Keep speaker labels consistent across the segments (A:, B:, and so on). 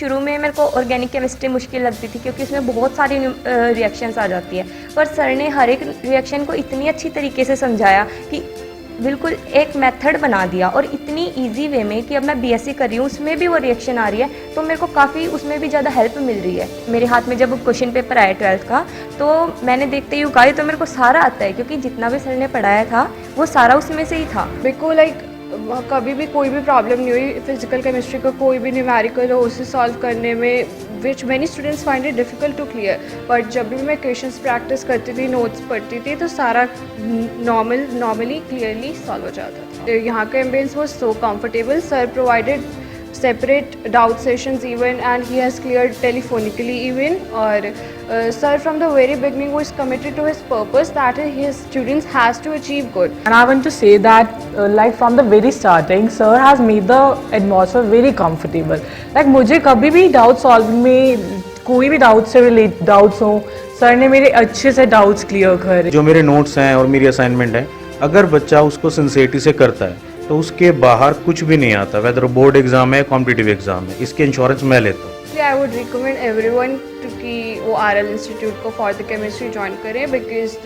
A: शुरू में मेरे को ऑर्गेनिक केमिस्ट्री मुश्किल लगती थी क्योंकि उसमें बहुत सारी रिएक्शंस आ जाती है, पर सर ने हर एक रिएक्शन को इतनी अच्छी तरीके से समझाया कि बिल्कुल एक मेथड बना दिया और इतनी इजी वे में कि अब मैं बीएससी कर रही हूँ उसमें भी वो रिएक्शन आ रही है, तो मेरे को काफ़ी उसमें भी ज़्यादा हेल्प मिल रही है। मेरे हाथ में जब क्वेश्चन पेपर आया 12th का तो मैंने देखते ही उगाई, तो मेरे को सारा आता है क्योंकि जितना भी सर ने पढ़ाया था वो सारा उसमें से ही था।
B: मेरे को कभी भी कोई भी प्रॉब्लम नहीं हुई फिजिकल केमिस्ट्री का, कोई भी न्यूमेरिकल हो उसे सॉल्व करने में, which many students find it difficult to clear, but जब भी मैं क्वेश्चंस प्रैक्टिस करती थी, नोट्स पढ़ती थी, तो सारा नॉर्मली क्लियरली सॉल्व हो जाता था। यहाँ का ambience was so comfortable. Sir provided separate doubt sessions even, and he has cleared telephonically even, or sir from the very beginning was committed to his purpose that his students has to achieve good.
C: And I want to say that like from the very starting sir has made the atmosphere very comfortable. Like मुझे कभी भी doubt solving में कोई भी doubt से relate doubts हो, sir ने मेरे अच्छे से doubts clear करे।
D: जो मेरे notes हैं और मेरी assignment है, अगर बच्चा उसको सिंसियरिटी से करता है तो उसके बाहर कुछ भी नहीं आता, वेदर बोर्ड एग्जाम है, कॉम्पिटिटिव एग्जाम है, इसकी इंश्योरेंस मैं लेता हूँ।
B: I would recommend everyone to कि वो RL इंस्टीट्यूट को फॉर द केमिस्ट्री ज्वाइन करें, because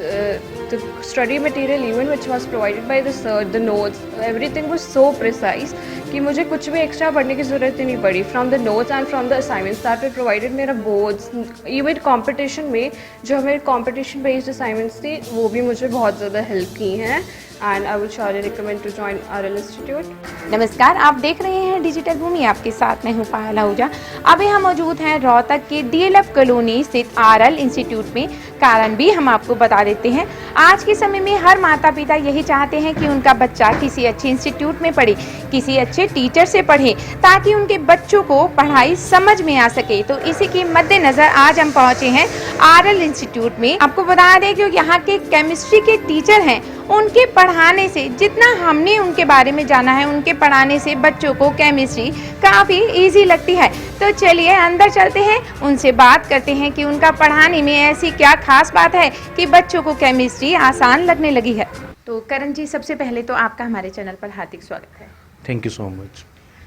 B: the study material even which was provided by the sir, the notes, everything was so precise कि मुझे कुछ भी एक्स्ट्रा पढ़ने की ज़रूरत ही नहीं पड़ी। From the notes and from the assignments that were provided, मेरा बोर्ड्स इवन कॉम्पिटिशन में जो हमें कॉम्पिटिशन बेस्ड असाइनमेंट्स थी वो भी मुझे बहुत ज़्यादा हेल्प की हैं, and I would surely recommend to join RL Institute.
E: नमस्कार, आप देख रहे हैं डिजिटल भूमि, आपके साथ मैं हूँ पायल आहूजा। अभी हम मौजूद हैं रोहतक के DLF कॉलोनी स्थित RL इंस्टीट्यूट में। कारण भी हम आपको बता देते हैं। आज के समय में हर माता पिता यही चाहते हैं कि उनका बच्चा किसी अच्छे इंस्टीट्यूट में पढ़े, किसी अच्छे टीचर से पढ़े, ताकि उनके बच्चों को पढ़ाई समझ में आ सके। तो इसी के मद्देनज़र आज हम पहुँचे हैं RL इंस्टीट्यूट में। आपको बता दें कि यहाँ के केमिस्ट्री के टीचर हैं, उनके पढ़ाने से, जितना हमने उनके बारे में जाना है, उनके पढ़ाने से बच्चों को केमिस्ट्री काफ़ी इजी लगती है। तो चलिए अंदर चलते हैं, उनसे बात करते हैं कि उनका पढ़ाने में ऐसी क्या खास बात है कि बच्चों को केमिस्ट्री आसान लगने लगी है। तो करण जी, सबसे पहले तो आपका हमारे चैनल पर हार्दिक स्वागत है।
D: Thank you so much.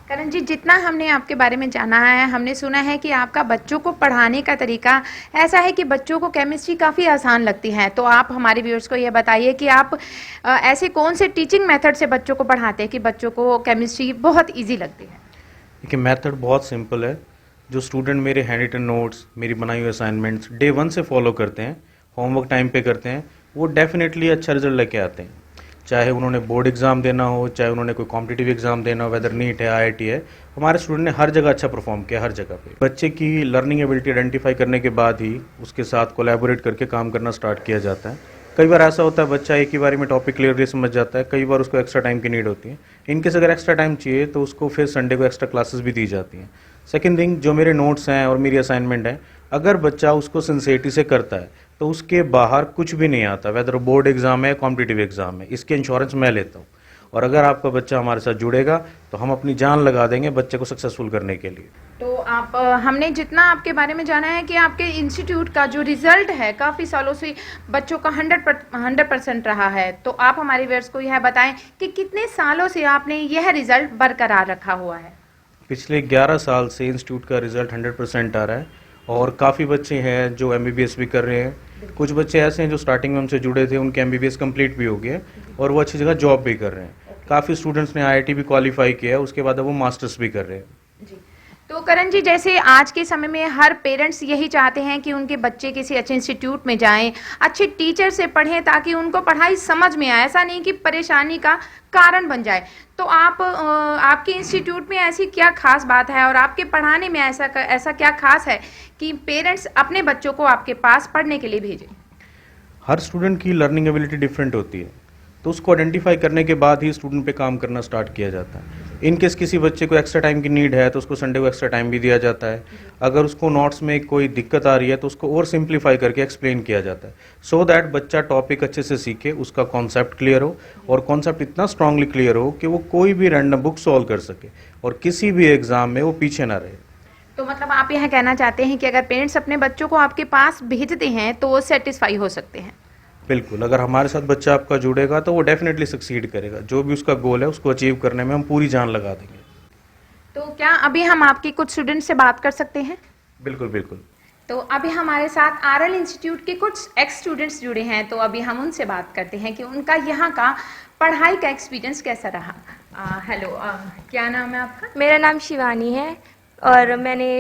E: Karan ji, जितना हमने आपके बारे में जाना है, हमने सुना है कि आपका बच्चों को पढ़ाने का तरीका ऐसा है कि बच्चों को केमिस्ट्री काफ़ी आसान लगती है। तो आप हमारे व्यूअर्स को ये बताइए कि आप ऐसे कौन से टीचिंग मेथड से बच्चों को पढ़ाते हैं कि बच्चों को केमिस्ट्री बहुत ईजी लगती है?
D: देखिए, मेथड बहुत सिंपल है। जो स्टूडेंट मेरे हैंड रिटन नोट्स, मेरी बनाई हुई असाइनमेंट्स डे 1 से फॉलो करते हैं, होमवर्क टाइम पे करते हैं, वो डेफिनेटली अच्छा रिजल्ट लेके आते हैं। चाहे उन्होंने बोर्ड एग्ज़ाम देना हो, चाहे उन्होंने कोई कॉम्पिटिटिव एग्ज़ाम देना हो, वेदर नीट है, IIT है, हमारे स्टूडेंट ने हर जगह अच्छा परफॉर्म किया, हर जगह पे। बच्चे की लर्निंग एबिलिटी आइडेंटिफाई करने के बाद ही उसके साथ कोलैबोरेट करके काम करना स्टार्ट किया जाता है। कई बार ऐसा होता है बच्चा एक ही बारी में टॉपिक क्लियरली समझ जाता है, कई बार उसको एक्स्ट्रा टाइम की नीड होती है। इनकेस अगर एक्स्ट्रा टाइम चाहिए तो उसको फिर संडे को एक्स्ट्रा क्लासेस भी दी जाती हैं। सेकेंड थिंग, जो मेरे नोट्स हैं और मेरी असाइनमेंट है, अगर बच्चा उसको सिंसियरिटी से करता है तो उसके बाहर कुछ भी नहीं आता, वेदर बोर्ड एग्जाम है, कॉम्पिटिटिव एग्जाम है, इसकी इंश्योरेंस मैं लेता हूँ। और अगर आपका बच्चा हमारे साथ जुड़ेगा तो हम अपनी जान लगा देंगे बच्चे को सक्सेसफुल करने के लिए।
E: तो आप हमने जितना आपके बारे में जाना है कि आपके इंस्टीट्यूट का जो रिजल्ट है काफ़ी सालों से बच्चों का 100% रहा है। तो आप हमारे व्यूअर्स को यह बताएं कि कितने सालों से आपने यह रिजल्ट बरकरार रखा हुआ है?
D: पिछले 11 साल से इंस्टीट्यूट का रिजल्ट 100% आ रहा है और काफ़ी बच्चे हैं जो MBBS भी कर रहे हैं। कुछ बच्चे ऐसे हैं जो स्टार्टिंग में हमसे जुड़े थे, उनके MBBS कंप्लीट भी हो गया और वो अच्छी जगह जॉब भी कर रहे हैं। काफ़ी स्टूडेंट्स ने IIT भी क्वालिफाई किया है, उसके बाद अब वो मास्टर्स भी कर रहे हैं।
E: जी। तो करण जी, जैसे आज के समय में हर पेरेंट्स यही चाहते हैं कि उनके बच्चे किसी अच्छे इंस्टीट्यूट में जाएं, अच्छे टीचर से पढ़ें, ताकि उनको पढ़ाई समझ में आए, ऐसा नहीं कि परेशानी का कारण बन जाए। तो आप आपके इंस्टीट्यूट में ऐसी क्या खास बात है और आपके पढ़ाने में ऐसा क्या खास है कि पेरेंट्स अपने बच्चों को आपके पास पढ़ने के लिए भेजें?
D: हर स्टूडेंट की लर्निंग एबिलिटी डिफरेंट होती है, तो उसको आइडेंटिफाई करने के बाद ही स्टूडेंट पे काम करना स्टार्ट किया जाता है। इन केस किसी बच्चे को एक्स्ट्रा टाइम की नीड है तो उसको संडे को एक्स्ट्रा टाइम भी दिया जाता है। अगर उसको नोट्स में कोई दिक्कत आ रही है तो उसको और सिंप्लीफाई करके एक्सप्लेन किया जाता है, सो दैट बच्चा टॉपिक अच्छे से सीखे, उसका कॉन्सेप्ट क्लियर हो और कॉन्सेप्ट इतना स्ट्रांगली क्लियर हो कि वो कोई भी रैंडम बुक सॉल्व कर सके और किसी भी एग्जाम में वो पीछे ना रहे।
E: तो मतलब आप यह कहना चाहते हैं कि अगर पेरेंट्स अपने बच्चों को आपके पास भेजते हैं तो वो सेटिस्फाई हो सकते हैं?
D: बिल्कुल, अगर हमारे साथ बच्चा आपका जुड़ेगा तो वो डेफिनेटली सक्सीड करेगा। जो भी उसका गोल है उसको अचीव करने में हम पूरी जान लगा देंगे।
E: तो क्या अभी हम आपके कुछ स्टूडेंट से बात कर सकते हैं?
D: बिल्कुल बिल्कुल।
E: तो अभी हमारे साथ आरएल इंस्टीट्यूट के कुछ एक्स स्टूडेंट्स जुड़े हैं, तो अभी हम उनसे बात करते हैं कि उनका यहाँ का पढ़ाई का एक्सपीरियंस कैसा रहा। हेलो, क्या नाम है आपका?
A: मेरा नाम शिवानी है और मैंने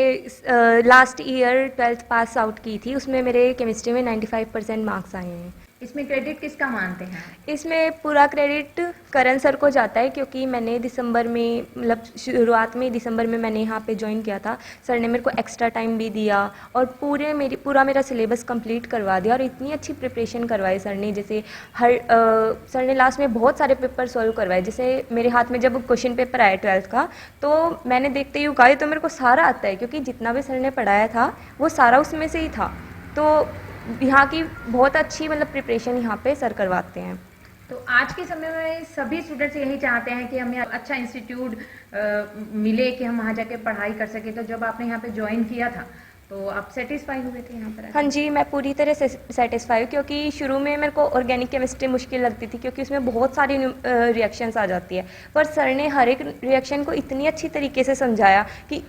A: last year 12th pass out की थी। उसमें मेरे केमिस्ट्री में 95% मार्क्स आए हैं।
E: इसमें क्रेडिट किसका मानते हैं?
A: इसमें पूरा क्रेडिट करण सर को जाता है, क्योंकि मैंने दिसंबर में, मतलब शुरुआत में दिसंबर में मैंने यहाँ पे ज्वाइन किया था। सर ने मेरे को एक्स्ट्रा टाइम भी दिया और पूरा मेरा सिलेबस कंप्लीट करवा दिया और इतनी अच्छी प्रिपरेशन करवाई सर ने। जैसे सर ने लास्ट में बहुत सारे पेपर सॉल्व करवाए। जैसे मेरे हाथ में जब क्वेश्चन पेपर आया 12th का, तो मैंने देखते ही उगाए, तो मेरे को सारा आता है, क्योंकि जितना भी सर ने पढ़ाया था वो सारा उसमें से ही था। तो यहाँ की बहुत अच्छी मतलब प्रिपरेशन यहाँ पे सर करवाते हैं।
E: तो आज के समय में सभी स्टूडेंट्स यही चाहते हैं कि हमें अच्छा इंस्टीट्यूट मिले कि हम वहाँ जाके पढ़ाई कर सके। तो जब आपने यहाँ पे ज्वाइन किया था तो आप सेटिस्फाई हुए थे यहाँ पर?
A: हाँ जी, मैं पूरी तरह से सेटिस्फाई हूँ, क्योंकि शुरू में मेरे को ऑर्गेनिक केमिस्ट्री मुश्किल लगती थी, क्योंकि उसमें बहुत सारी रिएक्शंस आ जाती है। पर सर ने हर एक रिएक्शन को इतनी अच्छी तरीके से समझाया कि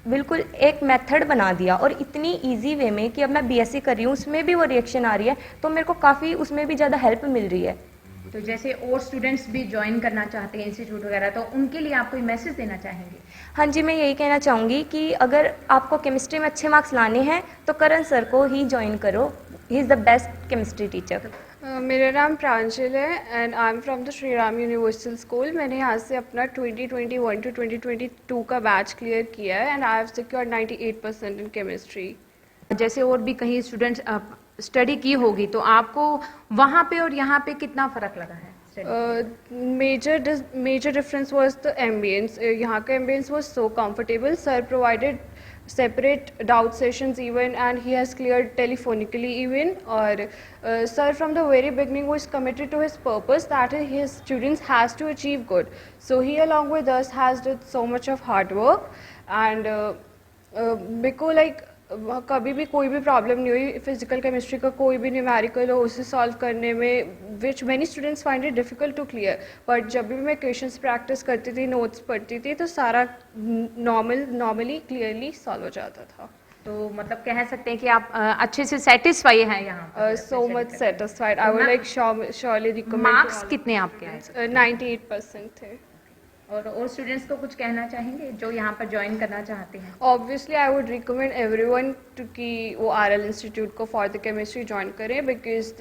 A: बिल्कुल एक मेथड बना दिया, और इतनी इजी वे में कि अब मैं बीएससी कर रही हूँ, उसमें भी वो रिएक्शन आ रही है, तो मेरे को काफ़ी उसमें भी ज़्यादा हेल्प मिल रही है।
E: तो जैसे और स्टूडेंट्स भी ज्वाइन करना चाहते हैं इंस्टीट्यूट वगैरह, तो उनके लिए आप कोई मैसेज देना चाहेंगे?
A: हाँ जी, मैं यही कहना चाहूँगी कि अगर आपको केमिस्ट्री में अच्छे मार्क्स लाने हैं तो करण सर को ही ज्वाइन करो। He is the best chemistry teacher.
B: मेरा नाम प्रांजल है and I am from the Shri Ram universal school. मैंने यहाँ से अपना 2021 टू 2022 का बैच क्लियर किया है and I have secured 98% in chemistry.
E: जैसे और भी कहीं स्टूडेंट्स स्टडी की होगी, तो आपको वहाँ पे और यहाँ पे कितना फ़र्क लगा है?
B: Major difference was the ambience. यहाँ का ambience was so comfortable. Sir provided separate doubt sessions even, and he has cleared telephonically even. Or sir from the very beginning was committed to his purpose, that his students has to achieve good. So he along with us has did so much of hard work, and because like कभी भी कोई भी problem नहीं हुई physical chemistry का। कोई भी numerical हो उसे सॉल्व करने में which many students find it difficult to clear, but जब भी मैं क्वेश्चंस प्रैक्टिस करती थी, नोट्स पढ़ती थी, तो सारा नॉर्मली क्लियरली सॉल्व हो जाता था।
E: तो मतलब कह सकते हैं कि आप अच्छे से सेटिस्फाई हैं यहाँ पर?
B: So much satisfied. I would like surely recommend.
E: Marks कितने आपके आए?
B: 98% थे।
E: और स्टूडेंट्स को कुछ कहना चाहेंगे जो यहाँ पर ज्वाइन करना चाहते हैं?
B: Obviously I would recommend everyone to कि वो आरएल इंस्टीट्यूट को फॉर द केमिस्ट्री ज्वाइन करें, because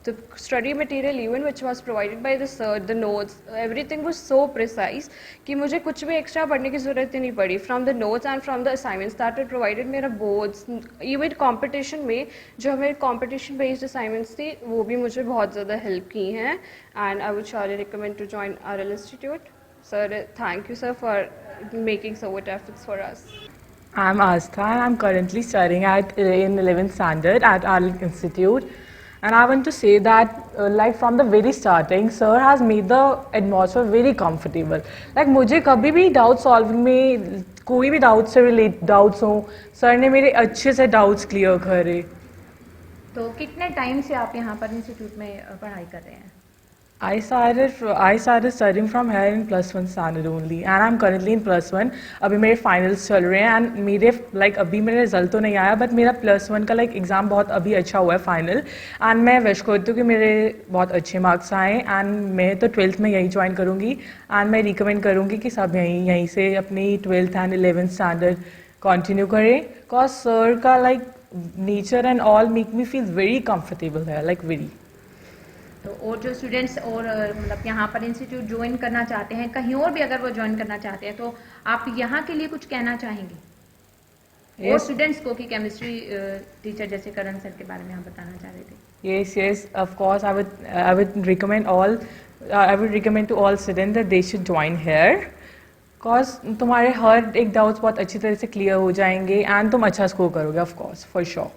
B: the study material even which was provided by the sir, the notes, everything was so precise कि मुझे कुछ भी एक्स्ट्रा पढ़ने की ज़रूरत ही नहीं पड़ी। From the notes and from the assignments that were provided, मेरा बोर्ड्स इवन कॉम्पिटिशन में जो हमें कॉम्पिटिशन बेस्ड असाइनमेंट्स थी वो भी मुझे बहुत ज़्यादा हेल्प की हैं। And I would surely recommend to join RL institute. Sir, thank you, sir, for making so much efforts for us.
C: I'm Astha and I'm currently studying in 11th standard at our institute. And I want to say that like from the very starting, sir has made the atmosphere very comfortable. Like मुझे कभी भी doubt solving में कोई भी doubt से relate doubts हो, sir ने मेरे अच्छे से doubts clear करे।
E: तो कितने टाइम से आप यहाँ पर इंस्टीट्यूट में पढ़ाई कर रहे हैं?
C: I started studying from here in +1 standard only and I'm currently in +1. अभी मेरे finals चल रहे हैं and मेरे like अभी मेरा रिजल्ट तो नहीं आया बट मेरा +1 का like एग्ज़ाम बहुत अभी अच्छा हुआ है फाइनल। एंड मैं विश करती हूँ कि मेरे बहुत अच्छे मार्क्स आएँ एंड मैं तो 12th में यही ज्वाइन करूँगी एंड मैं रिकमेंड करूँगी कि सब यहीं से अपनी 12th and 11th standard continue करें। बिकॉज सर का like nature and all make me feel very comfortable है, like very।
E: तो और जो स्टूडेंट्स और मतलब यहाँ पर इंस्टीट्यूट ज्वाइन करना चाहते हैं, कहीं और भी अगर वो ज्वाइन करना चाहते हैं, तो आप यहाँ के लिए कुछ कहना चाहेंगे और स्टूडेंट्स को कि केमिस्ट्री टीचर जैसे करण सर के बारे में आप बताना चाह रहे थे?
C: Yes, of course. I would recommend to all students that they should join here. Cause तुम्हारे हर एक डाउट्स बहुत अच्छी तरह से क्लियर हो जाएंगे एंड तुम अच्छा स्कोर करोगे, of course, for sure.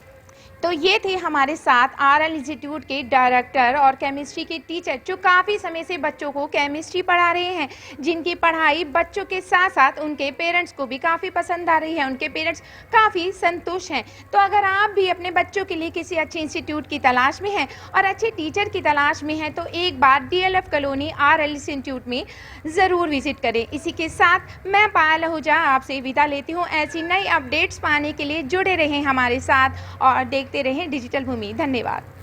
E: तो ये थे हमारे साथ आरएल इंस्टीट्यूट के डायरेक्टर और केमिस्ट्री के टीचर जो काफ़ी समय से बच्चों को केमिस्ट्री पढ़ा रहे हैं, जिनकी पढ़ाई बच्चों के साथ साथ उनके पेरेंट्स को भी काफ़ी पसंद आ रही है, उनके पेरेंट्स काफ़ी संतुष्ट हैं। तो अगर आप भी अपने बच्चों के लिए किसी अच्छे इंस्टीट्यूट की तलाश में हैं और अच्छे टीचर की तलाश में हैं तो एक बार डीएलएफ कॉलोनी आरएल इंस्टीट्यूट में ज़रूर विजिट करें। इसी के साथ मैं पायल आहूजा आपसे विदा लेती हूँ। ऐसी नई अपडेट्स पाने के लिए जुड़े रहें हमारे साथ और देखते रहें डिजिटल भूमि। धन्यवाद।